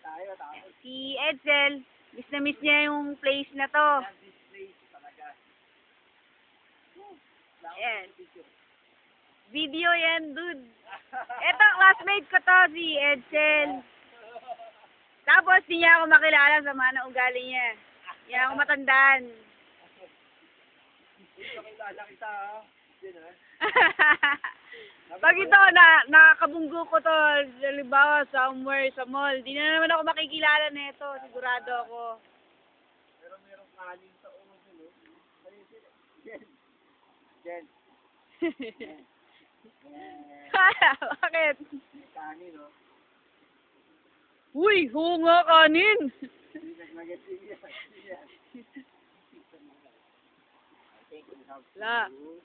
tayo, tapos. Si Edsel, miss na miss niya yung place na to. This place talaga. Ayan. Video yan, dude. Eto, classmate ko to, si Edsel. Tapos, di niya ako makilala sa mga ugali niya. Hindi niya ako matandaan. Ito kilala kita, ha? Yan, ha? Pag ito, nakakabunggo ko to, halimbawa, somewhere, sa mall, di na naman ako makikilala nito, sigurado ako. Pero merong kanin sa ulo, no? Jen. Jen. Bakit? May kanin, no? Uy, hunga kanin! Hindi nag-negative yan. I think we have to La. do